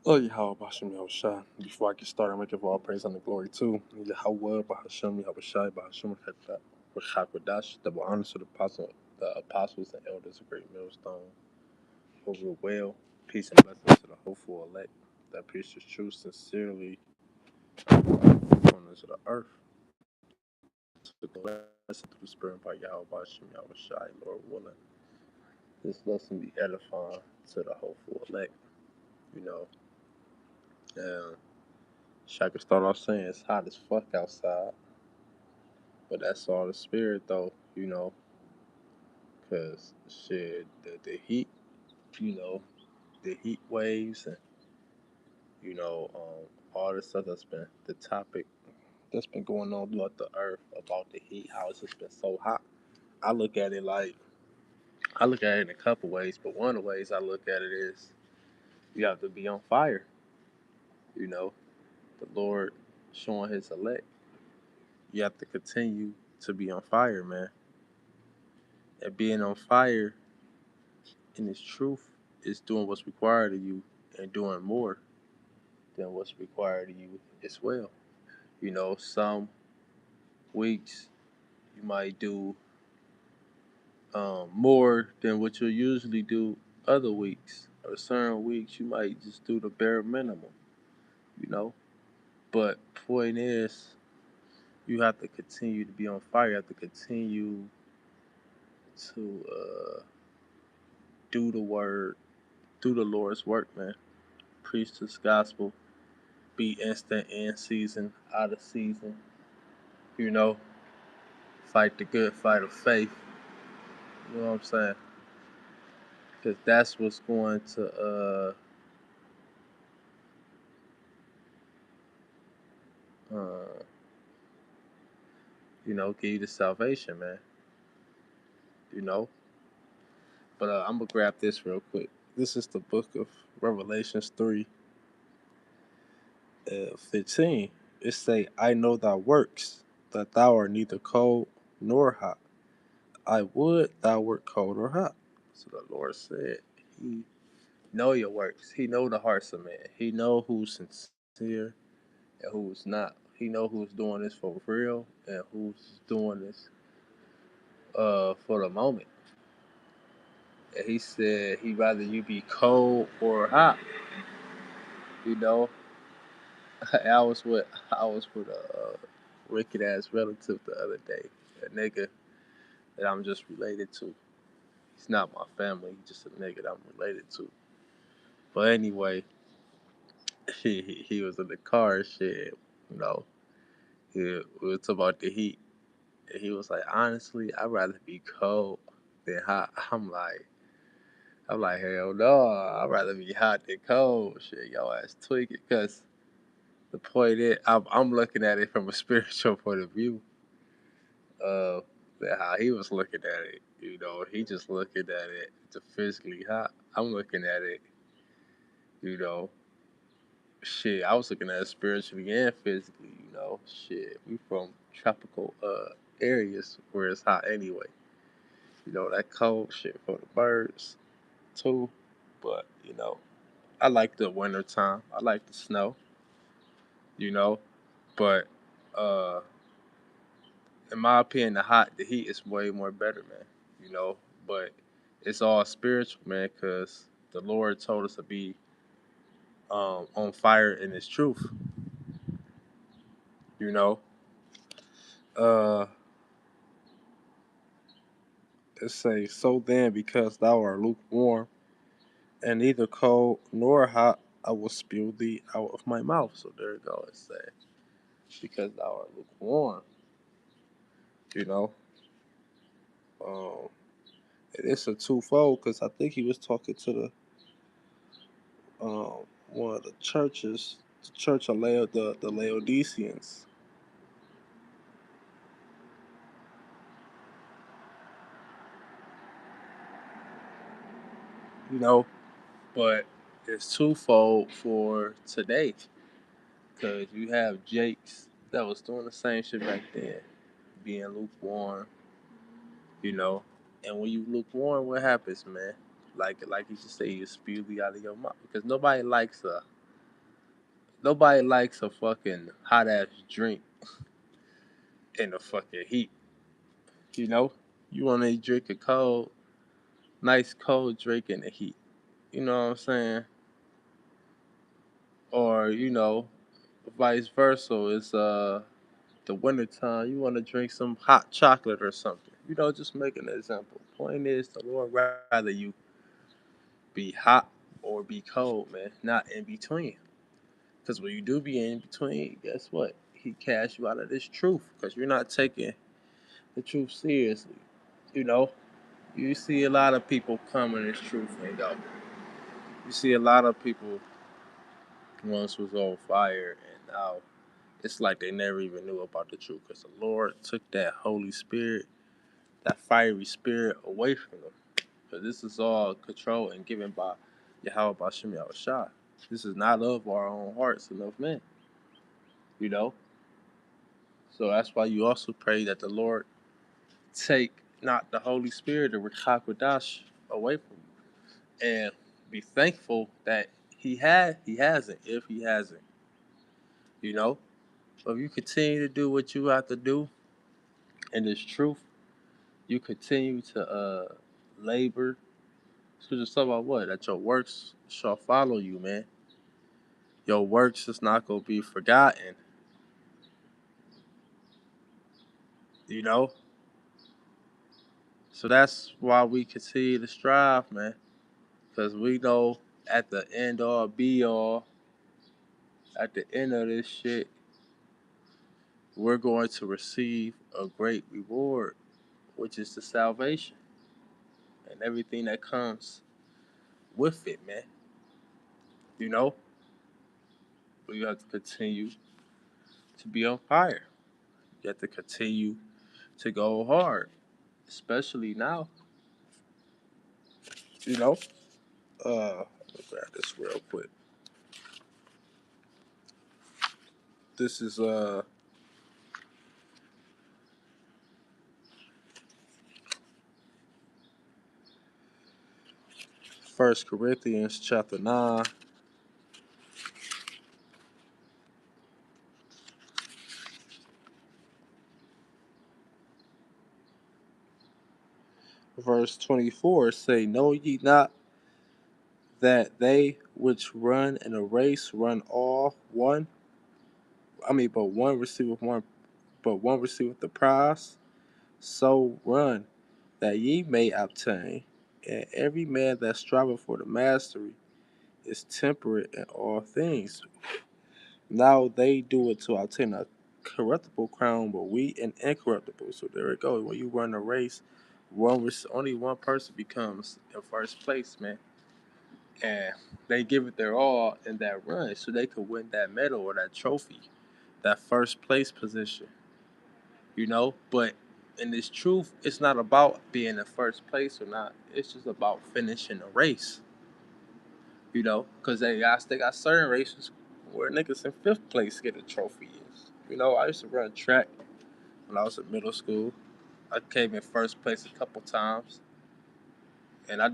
Oh, Yahweh Bashem Yahushua. Before I get started, I give all praise and the glory too. Yahweh Bahashem Yahushua Bahashem Chakwadash. Double honors to the apostles and elders of Great Millstone. Hope you're well. Peace and blessings to the hopeful elect that preach the truth sincerely on this of the earth. To the blessing through the spirit by Yahweh Bashem Yahushua, Lord willing. This lesson be edifying to the hopeful elect. You know, and I could start off saying it's hot as fuck outside. But that's all the spirit, though, because shit, the heat, you know, the heat waves, and all the stuff that's been the topic that's been going on throughout the earth about the heat, how it's just been so hot. I look at it like I look at it in a couple ways, but one of the ways I look at it is you have to be on fire. You know, the Lord showing His elect, you have to continue to be on fire, man, and being on fire in its truth is doing what's required of you and doing more than what's required of you as well. Some weeks you might do more than what you'll usually do other weeks. Or certain weeks you might just do the bare minimum, you know. But point is, you have to continue to be on fire. You have to continue to do the word, do the Lord's work, man. Preach this gospel, be instant in season, out of season. You know, fight the good fight of faith. You know what I'm saying? Because that's what's going to, uh, give you the salvation, man. You know. But I'm gonna grab this real quick. This is the book of Revelations 3:15. It say, "I know thy works, that thou art neither cold nor hot. I would thou wert cold or hot." So the Lord said, He know your works. He know the hearts of man. He know who's sincere and who's not. He know who's doing this for real and who's doing this for the moment. And He said He'd rather you be cold or hot. You know, I was with a wicked ass relative the other day, a nigga that I'm just related to. He's not my family. He's just a nigga that I'm related to. But anyway, he was in the car and shit. You know, we were talking about the heat. And he was like, honestly, I'd rather be cold than hot. I'm like, hell no, I'd rather be hot than cold. Shit, yo ass tweaking. Cause the point is, I'm looking at it from a spiritual point of view. Uh, how he was looking at it. He just looking at it to physically hot. I'm looking at it, you know, shit. I was looking at it spiritually and physically. Shit. We from tropical areas where it's hot anyway. That cold shit for the birds too. But I like the winter time. I like the snow. You know, but uh, in my opinion, the heat is way more better, man. You know, but it's all spiritual, man, because the Lord told us to be on fire in His truth. You know, uh, it say, "So then, because thou art lukewarm and neither cold nor hot, I will spew thee out of my mouth." So there you go. It say, "Because thou art lukewarm," you know. Um, it's a twofold because I think he was talking to one of the churches, the church of the Laodiceans. You know, but it's twofold for today because you have Jakes that was doing the same shit back then, being lukewarm. You know, and when you lukewarm, what happens, man? Like you just say, you spew the out of your mouth because nobody likes a Nobody likes a fucking hot ass drink in the fucking heat. You know, you want to drink a cold, nice cold drink in the heat. You know what I'm saying? Or vice versa. It's the wintertime. You want to drink some hot chocolate or something. Just make an example. Point is, the Lord rather you be hot or be cold, man, not in between. Because when you do be in between, guess what? He casts you out of this truth because you're not taking the truth seriously. You know, you see a lot of people come in this truth and go. You see a lot of people once was on fire and now it's like they never even knew about the truth because the Lord took that Holy Spirit, that fiery spirit away from them. Because this is all controlled and given by Yahweh Bashem Yahushua. This is not of our own hearts and of men, you know? So that's why you also pray that the Lord take not the Holy Spirit, the Rakakwadash, away from you. And be thankful that he hasn't, if he hasn't, you know? So if you continue to do what you have to do in this truth, you continue to labor. So just talk about what? That your works shall follow you, man. Your works is not gonna be forgotten, you know? So that's why we continue to strive, man. Because we know at the end all be all, at the end of this shit, we're going to receive a great reward, which is the salvation and everything that comes with it, man. You know? We have to continue to be on fire. You have to continue to go hard, especially now, you know? Let me grab this real quick. This is First Corinthians chapter 9, verse 24 say, know ye not that they which run in a race run all one? But one receiveth the prize. So run that ye may obtain. And every man that striveth for the mastery is temperate in all things. Now they do it to obtain a corruptible crown, but we an incorruptible. So there it goes. When you run a race, only one person becomes in first place, man. And they give it their all in that run so they could win that medal or that trophy, that first place position, But in this truth, it's not about being in first place or not. It's just about finishing a race, Because they got certain races where niggas in fifth place get a trophy. I used to run track when I was in middle school. I came in first place a couple times, and I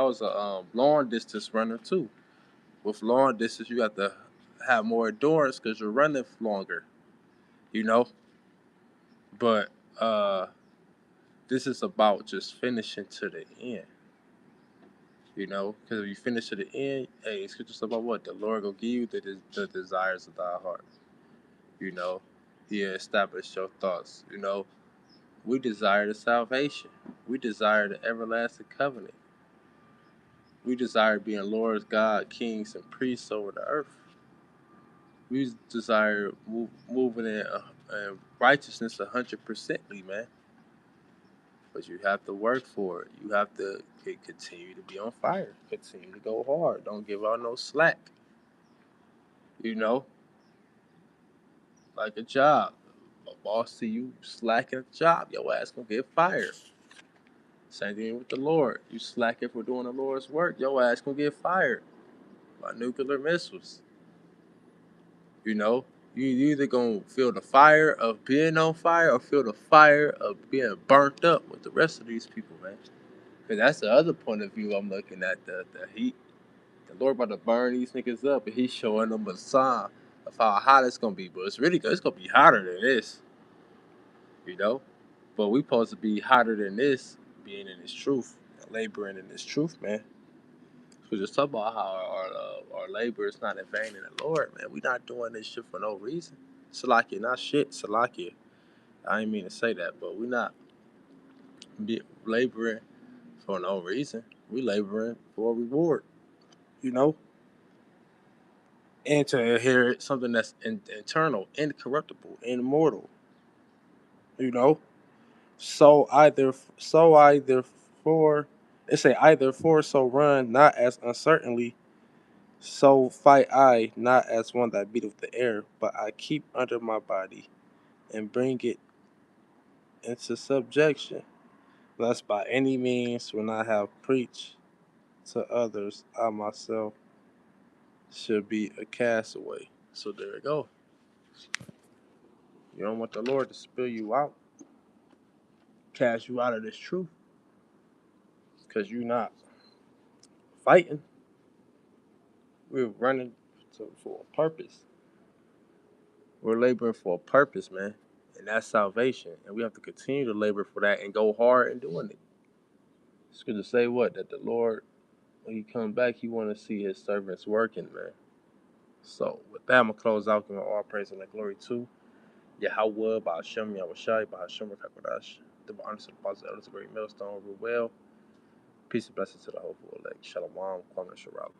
was a long distance runner too. With long distance, you have to have more endurance because you're running longer, you know. But this is about just finishing to the end, Because if you finish to the end, hey, it's just about what the Lord will give you the desires of thy heart, you know. He established your thoughts, We desire the salvation. We desire the everlasting covenant. We desire being Lord's God, kings, and priests over the earth. We desire moving in righteousness 100%ly, man. But you have to work for it. You have to continue to be on fire. Continue to go hard. Don't give out no slack. You know, like a job. A boss see you slacking a job, your ass gonna get fired. Same thing with the Lord. You slacking for doing the Lord's work, your ass gonna get fired by nuclear missiles. You know, you either gonna feel the fire of being on fire or feel the fire of being burnt up with the rest of these people, man. Because that's the other point of view I'm looking at, the heat. The Lord about to burn these niggas up, and he's showing them a sign of how hot it's gonna be, but it's really good. It's gonna be hotter than this, you know. But we supposed to be hotter than this, being in this truth, laboring in this truth, man. We just talk about how our labor is not in vain in the Lord, man. We not doing this shit for no reason. Salakia, not shit. Salakia. I ain't mean to say that, but we not laboring for no reason. We laboring for a reward, you know, and to inherit something that's internal, incorruptible, immortal, you know. So either for it say either for so run not as uncertainly, so fight I not as one that beateth the air, but I keep under my body and bring it into subjection, lest by any means when I have preached to others I myself should be a castaway. So there you go. You don't want the Lord to spill you out, cast you out of this truth, because you're not fighting. We're running for a purpose. We're laboring for a purpose, man. And that's salvation. And we have to continue to labor for that and go hard in doing it. It's good to say what? That the Lord, when he come back, he want to see his servants working, man. So with that, I'm going to close out, giving all praise and glory to Yahweh, Ba'ashem, Yahushai, Ba'ashem, Rakakodash. The honest and positive elders, a great millstone, rule well. Peace and blessings to the hopeful elect. Shalom, Kwame Sharab.